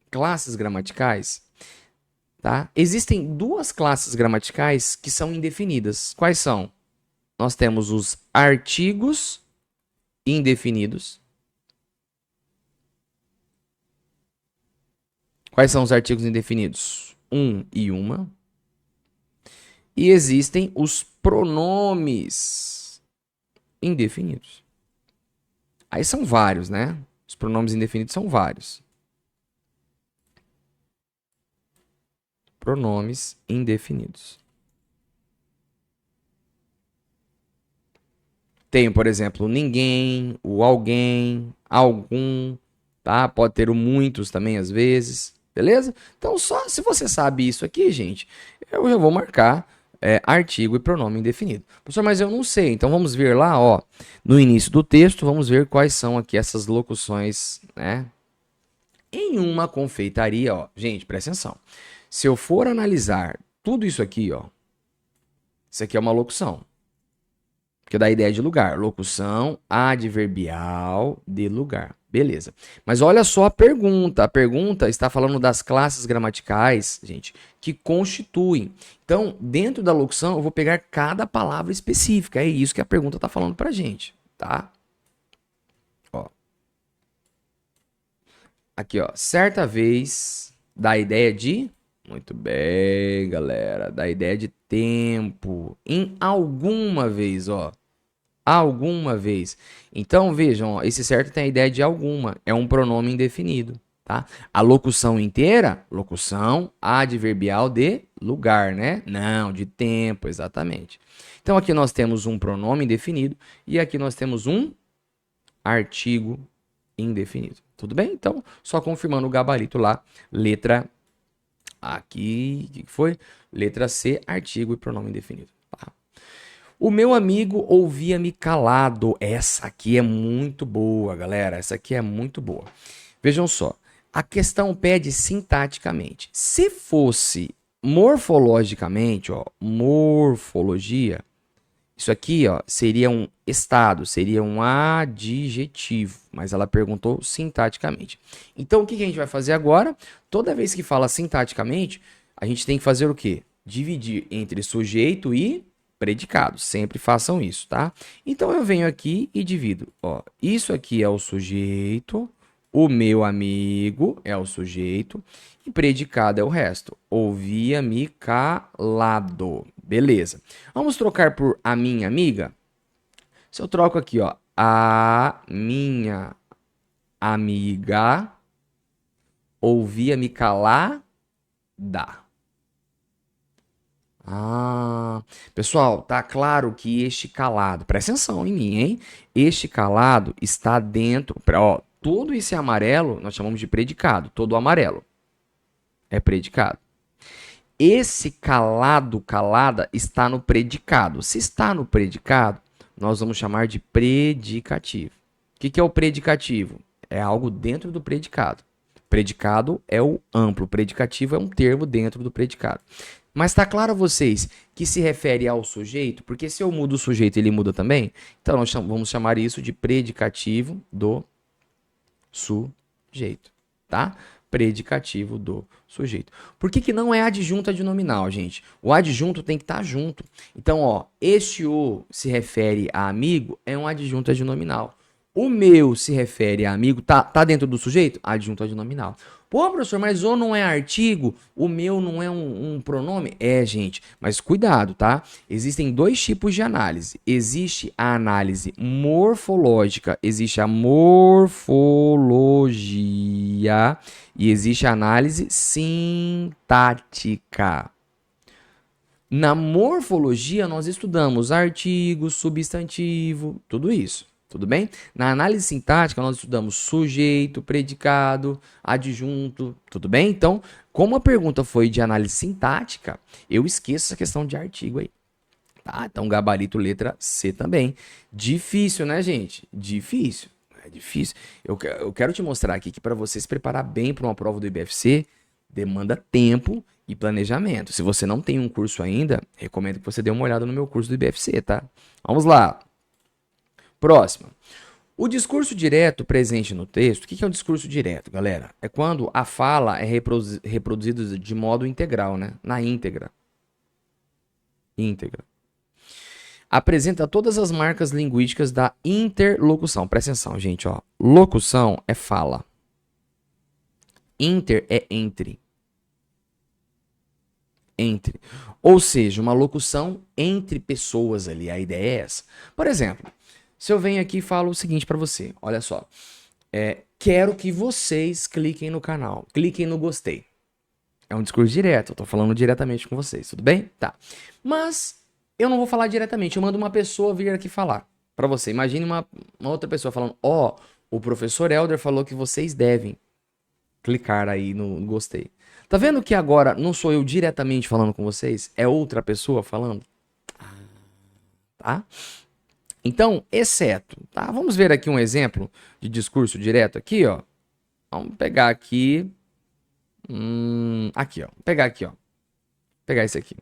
classes gramaticais, tá? Existem duas classes gramaticais que são indefinidas. Quais são? Nós temos os artigos indefinidos. Quais são os artigos indefinidos? Um e uma. E existem os pronomes indefinidos. Aí são vários, né? Os pronomes indefinidos são vários. Pronomes indefinidos. Tem, por exemplo, ninguém, o alguém, algum, tá? Pode ter o muitos também às vezes, beleza? Então, só se você sabe isso aqui, gente, eu já vou marcar artigo e pronome indefinido. Professor, mas eu não sei. Então, vamos ver lá, ó, no início do texto, vamos ver quais são aqui essas locuções, né? Em uma confeitaria, ó, gente, presta atenção. Se eu for analisar tudo isso aqui, ó, isso aqui é uma locução. Que dá a ideia de lugar. Locução adverbial de lugar. Beleza. Mas olha só a pergunta. A pergunta está falando das classes gramaticais, gente, que constituem. Então, dentro da locução, eu vou pegar cada palavra específica. É isso que a pergunta está falando pra gente, tá? Ó. Aqui, ó. Certa vez dá a ideia de... Muito bem, galera. Dá a ideia de tempo. Em alguma vez, ó. Alguma vez. Então, vejam, ó, esse certo tem a ideia de alguma. É um pronome indefinido, tá? A locução inteira, locução adverbial de lugar, né? Não, de tempo, exatamente. Então, aqui nós temos um pronome indefinido e aqui nós temos um artigo indefinido. Tudo bem? Então, só confirmando o gabarito lá, letra... Aqui, o que foi? Letra C, artigo e pronome indefinido. Tá? O meu amigo ouvia-me calado. Essa aqui é muito boa, galera. Essa aqui é muito boa. Vejam só. A questão pede sintaticamente. Se fosse morfologicamente, ó, morfologia, Isso aqui, ó, seria um estado, seria um adjetivo, mas ela perguntou sintaticamente. Então, o que que a gente vai fazer agora? Toda vez que fala sintaticamente, a gente tem que fazer o quê? Dividir entre sujeito e predicado. Sempre façam isso, tá? Então, eu venho aqui e divido. Ó, isso aqui é o sujeito, o meu amigo é o sujeito e predicado é o resto. Ouvia-me calado. Beleza. Vamos trocar por a minha amiga? Se eu troco aqui, ó, a minha amiga ouvia-me calada. Ah, pessoal, tá claro que este calado, presta atenção em mim, hein? Este calado está dentro, ó, todo esse amarelo nós chamamos de predicado, todo amarelo é predicado. Esse calado, calada, está no predicado. Se está no predicado, nós vamos chamar de predicativo. O que é o predicativo? É algo dentro do predicado. Predicado é o amplo, predicativo é um termo dentro do predicado. Mas está claro a vocês que se refere ao sujeito? Porque se eu mudo o sujeito, ele muda também? Então nós vamos chamar isso de predicativo do sujeito, tá? Predicativo do sujeito. Por que que não é adjunto adnominal, gente? O adjunto tem que estar junto. Então, ó, este o se refere a amigo, é um adjunto adnominal. O meu se refere a amigo, tá dentro do sujeito? Adjunto adnominal. Pô, professor, mas o não é artigo, o meu não é um pronome? É, gente, mas cuidado, tá? Existem dois tipos de análise. Existe a análise morfológica, existe a morfologia e existe a análise sintática. Na morfologia, nós estudamos artigo, substantivo, tudo isso. Tudo bem? Na análise sintática, nós estudamos sujeito, predicado, adjunto, tudo bem? Então, como a pergunta foi de análise sintática, eu esqueço essa questão de artigo aí. Tá? Então, gabarito letra C também. Difícil, né, gente? Difícil. É difícil. Eu quero te mostrar aqui que para você se preparar bem para uma prova do IBFC, demanda tempo e planejamento. Se você não tem um curso ainda, recomendo que você dê uma olhada no meu curso do IBFC, tá? Vamos lá. Próxima. O discurso direto presente no texto, o que é um discurso direto, galera? É quando a fala é reproduzida de modo integral, né? Na íntegra. Íntegra. Apresenta todas as marcas linguísticas da interlocução. Presta atenção, gente, ó. Locução é fala. Inter é entre. Entre. Ou seja, uma locução entre pessoas ali. A ideia é essa. Por exemplo, se eu venho aqui e falo o seguinte para você, olha só, quero que vocês cliquem no canal, cliquem no gostei. É um discurso direto, eu tô falando diretamente com vocês, tudo bem? Tá. Mas eu não vou falar diretamente, eu mando uma pessoa vir aqui falar para você. Imagine uma outra pessoa falando, ó, o professor Helder falou que vocês devem clicar aí no gostei. Tá vendo que agora não sou eu diretamente falando com vocês, é outra pessoa falando? Tá? Então, exceto, tá? Vamos ver aqui um exemplo de discurso direto aqui, ó. Vamos pegar aqui. Aqui, ó. Vou pegar aqui, ó. Vou pegar esse aqui,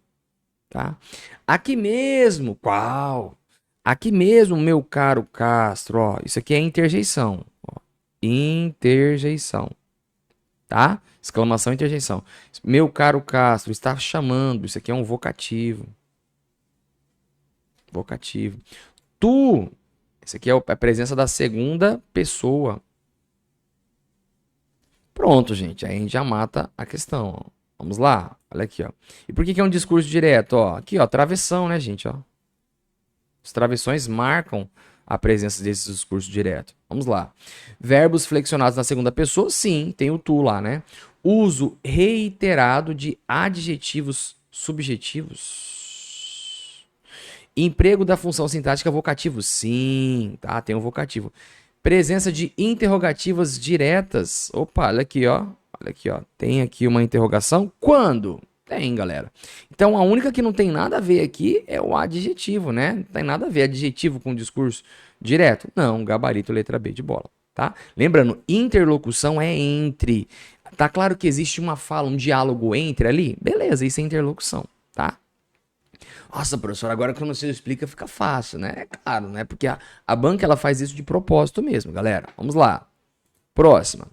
tá? Aqui mesmo, qual? Aqui mesmo, meu caro Castro, ó. Isso aqui é interjeição, ó. Interjeição, tá? Exclamação, interjeição. Meu caro Castro, está chamando. Isso aqui é um vocativo. Vocativo. Tu, esse aqui é a presença da segunda pessoa. Pronto, gente, aí a gente já mata a questão, ó. Vamos lá, olha aqui, ó. E por que é um discurso direto, ó? Aqui, ó, travessão, né, gente, ó. Os travessões marcam a presença desse discurso direto. Vamos lá. Verbos flexionados na segunda pessoa, sim, tem o tu lá, né? Uso reiterado de adjetivos subjetivos. Emprego da função sintática vocativo. Sim, tá? Tem um vocativo. Presença de interrogativas diretas. Opa, olha aqui, ó. Olha aqui, ó. Tem aqui uma interrogação. Quando? Tem, galera. Então, a única que não tem nada a ver aqui é o adjetivo, né? Não tem nada a ver adjetivo com discurso direto. Não, gabarito, letra B de bola, tá? Lembrando, interlocução é entre. Tá claro que existe uma fala, um diálogo entre ali? Beleza, isso é interlocução, tá? Nossa, professor, agora quando você explica fica fácil, né? É claro, né? Porque a banca ela faz isso de propósito mesmo, galera. Vamos lá. Próxima.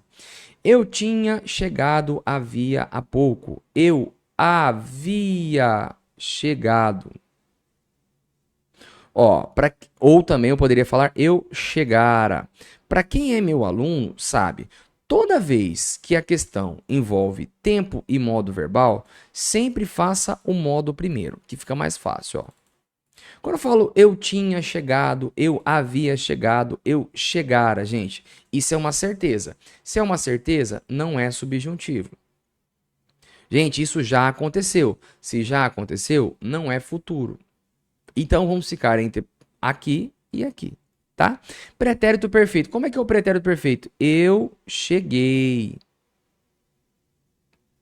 Eu tinha chegado havia há pouco. Eu havia chegado. Ó, ou também eu poderia falar eu chegara. Para quem é meu aluno, sabe, toda vez que a questão envolve tempo e modo verbal, sempre faça o modo primeiro, que fica mais fácil, ó. Quando eu falo eu tinha chegado, eu havia chegado, eu chegara, gente, isso é uma certeza. Se é uma certeza, não é subjuntivo. Gente, isso já aconteceu. Se já aconteceu, não é futuro. Então vamos ficar entre aqui e aqui, tá? Pretérito perfeito. Como é que é o pretérito perfeito? Eu cheguei.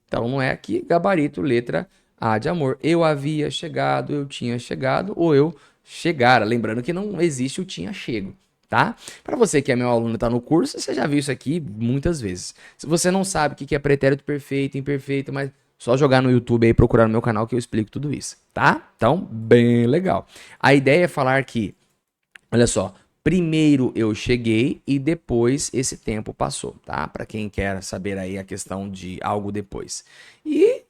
Então não é aqui gabarito, letra A de amor. Eu havia chegado, eu tinha chegado ou eu chegara. Lembrando que não existe o tinha chego, tá? Para você que é meu aluno e tá no curso, você já viu isso aqui muitas vezes. Se você não sabe o que é pretérito perfeito, imperfeito, mas só jogar no YouTube aí e procurar no meu canal que eu explico tudo isso, tá? Então, bem legal. A ideia é falar que, olha só, primeiro eu cheguei e depois esse tempo passou, tá? Para quem quer saber aí a questão de algo depois. E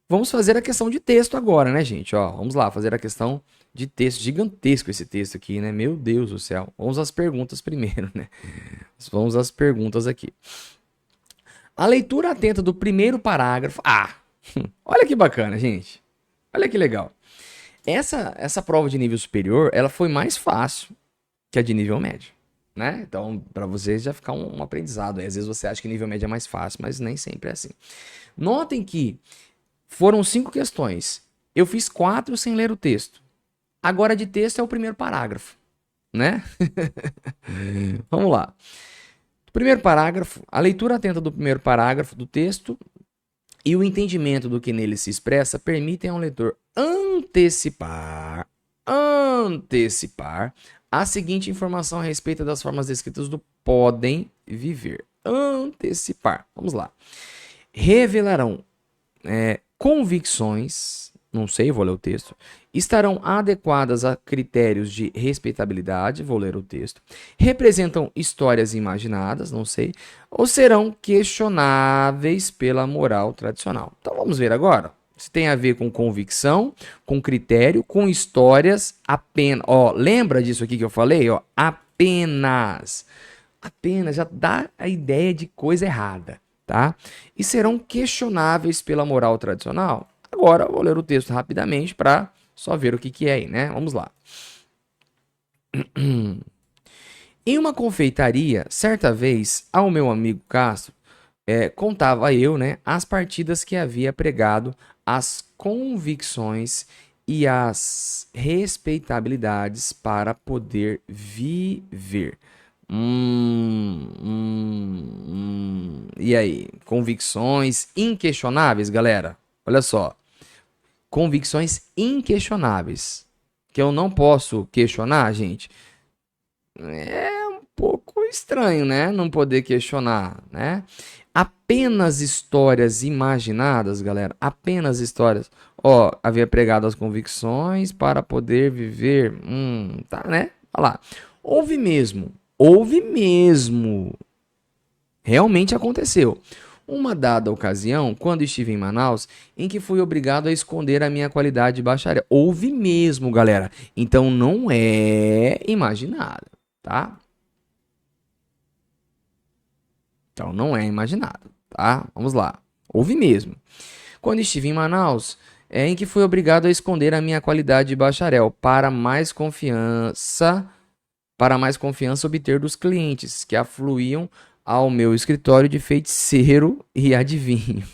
vamos fazer a questão de texto agora, né, gente? Ó, vamos lá, fazer a questão de texto. Gigantesco esse texto aqui, né? Meu Deus do céu. Vamos às perguntas primeiro, né? Vamos às perguntas aqui. A leitura atenta do primeiro parágrafo. Ah! Olha que bacana, gente. Olha que legal. Essa prova de nível superior, ela foi mais fácil que a de nível médio, né? Então, para vocês já ficar um aprendizado. Às vezes você acha que nível médio é mais fácil, mas nem sempre é assim. Notem que foram 5 questões. Eu fiz 4 sem ler o texto. Agora de texto é o primeiro parágrafo, né? Vamos lá. Primeiro parágrafo, a leitura atenta do primeiro parágrafo do texto e o entendimento do que nele se expressa permitem ao leitor antecipar a seguinte informação a respeito das formas descritas do podem viver. Antecipar. Vamos lá. Revelarão convicções, não sei, vou ler o texto, estarão adequadas a critérios de respeitabilidade, vou ler o texto, representam histórias imaginadas, não sei, ou serão questionáveis pela moral tradicional. Então vamos ver agora. Isso tem a ver com convicção, com critério, com histórias apenas. Ó, lembra disso aqui que eu falei? Ó, apenas. Apenas já dá a ideia de coisa errada, tá? E serão questionáveis pela moral tradicional. Agora eu vou ler o texto rapidamente para só ver o que é aí, né? Vamos lá. Em uma confeitaria, certa vez, ao meu amigo Castro, contava eu, né, as partidas que havia pregado, as convicções e as respeitabilidades para poder viver. E aí? Convicções inquestionáveis, galera? Olha só. Convicções inquestionáveis. Que eu não posso questionar, gente. É um pouco estranho, né? Não poder questionar, né? Apenas histórias imaginadas, galera. Apenas histórias. Ó, havia pregado as convicções para poder viver. Tá, né? Olha lá. Houve mesmo. Houve mesmo. Realmente aconteceu. Uma dada ocasião, quando estive em Manaus, em que fui obrigado a esconder a minha qualidade de bacharel. Houve mesmo, galera. Então não é imaginado, tá? Então não é imaginado, tá? Vamos lá. Houve mesmo. Quando estive em Manaus, em que fui obrigado a esconder a minha qualidade de bacharel para mais confiança obter dos clientes que afluíam ao meu escritório de feiticeiro e adivinho.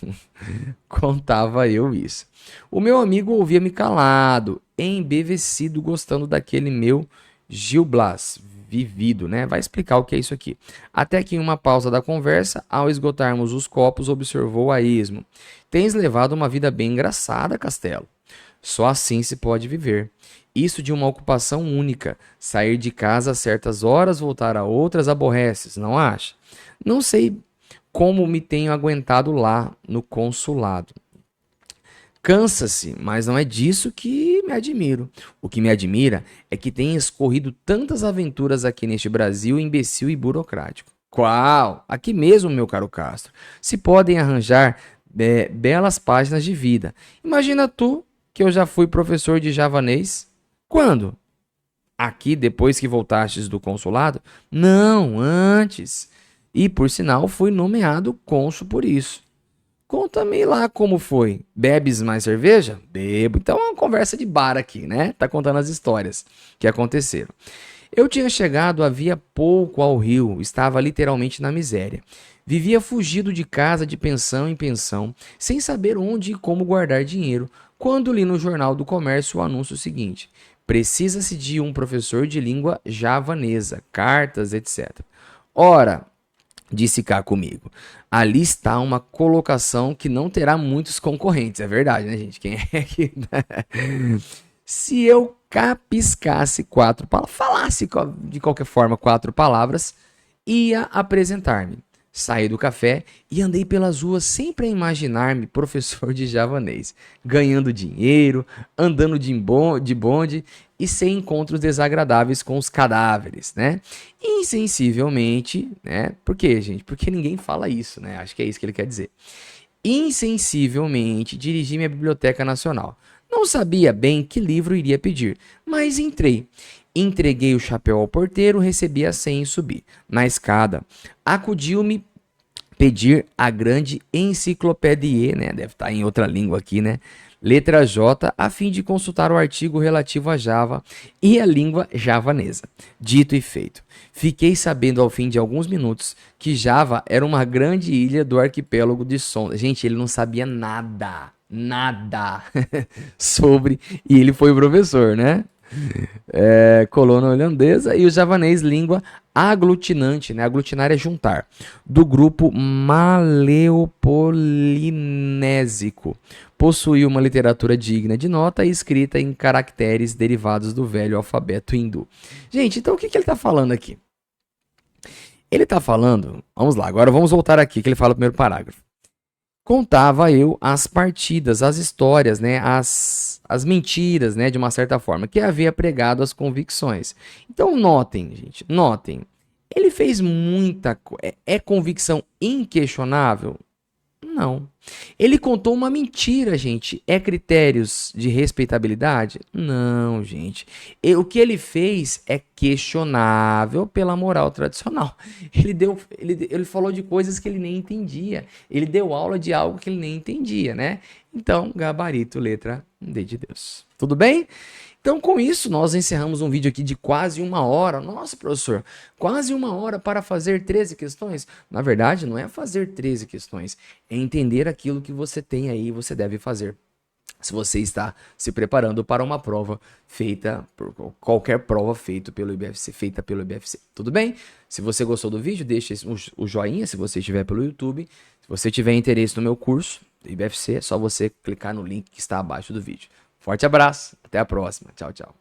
Contava eu isso. O meu amigo ouvia-me calado, embevecido, gostando daquele meu Gil Blas vivido, né? Vai explicar o que é isso aqui. Até que em uma pausa da conversa, ao esgotarmos os copos, observou a esmo. Tens levado uma vida bem engraçada, Castelo. Só assim se pode viver. Isso de uma ocupação única. Sair de casa a certas horas, voltar a outras, aborreces, não acha? Não sei como me tenho aguentado lá no consulado. Cansa-se, mas não é disso que me admiro. O que me admira é que tenha escorrido tantas aventuras aqui neste Brasil imbecil e burocrático. Qual? Aqui mesmo, meu caro Castro. Se podem arranjar belas páginas de vida. Imagina tu que eu já fui professor de javanês. Quando? Aqui, depois que voltastes do consulado? Não, antes. E, por sinal, fui nomeado cônsul por isso. Conta-me lá como foi. Bebes mais cerveja? Bebo. Então é uma conversa de bar aqui, né? Tá contando as histórias que aconteceram. Eu tinha chegado havia pouco ao Rio, estava literalmente na miséria. Vivia fugido de casa de pensão em pensão, sem saber onde e como guardar dinheiro, quando li no Jornal do Comércio o anúncio seguinte: precisa-se de um professor de língua javanesa, cartas, etc. Ora, disse cá comigo, ali está uma colocação que não terá muitos concorrentes. É verdade, né, gente? Quem é que... Se eu capiscasse quatro palavras, falasse de qualquer forma quatro palavras, ia apresentar-me. Saí do café e andei pelas ruas sempre a imaginar-me professor de javanês, ganhando dinheiro, andando de bonde e sem encontros desagradáveis com os cadáveres, né? Insensivelmente, né? Por quê, gente? Porque ninguém fala isso, né? Acho que é isso que ele quer dizer. Insensivelmente dirigi-me à Biblioteca Nacional. Não sabia bem que livro iria pedir, mas entrei. Entreguei o chapéu ao porteiro, recebi a senha e subi. Na escada, acudiu-me pedir a grande enciclopédia, né? Deve estar em outra língua aqui, né? Letra J, a fim de consultar o artigo relativo a Java e a língua javanesa. Dito e feito. Fiquei sabendo ao fim de alguns minutos que Java era uma grande ilha do arquipélago de Sonda. Gente, ele não sabia nada sobre, e ele foi o professor, né? Colônia holandesa e o javanês, língua aglutinante, né? Aglutinar é juntar, do grupo maleopolinésico. Possuía uma literatura digna de nota e escrita em caracteres derivados do velho alfabeto hindu. Gente, então o que ele está falando aqui? Ele está falando, vamos lá, agora vamos voltar aqui, que ele fala no primeiro parágrafo. Contava eu as partidas, as histórias, né, as mentiras, né, de uma certa forma, que havia pregado as convicções. Então notem, gente, notem. Ele fez muita coisa. É convicção inquestionável? Não. Ele contou uma mentira, gente. É critérios de respeitabilidade? Não, gente. O que ele fez é questionável pela moral tradicional. Ele falou de coisas que ele nem entendia. Ele deu aula de algo que ele nem entendia, né? Então, gabarito, letra D de Deus. Tudo bem? Então, com isso, nós encerramos um vídeo aqui de quase 1 hora. Nossa, professor, quase 1 hora para fazer 13 questões? Na verdade, não é fazer 13 questões, é entender aquilo que você tem aí e você deve fazer. Se você está se preparando para uma prova feita, por qualquer prova feita pelo IBFC, tudo bem? Se você gostou do vídeo, deixe o joinha se você estiver pelo YouTube. Se você tiver interesse no meu curso do IBFC, é só você clicar no link que está abaixo do vídeo. Forte abraço, até a próxima. Tchau, tchau.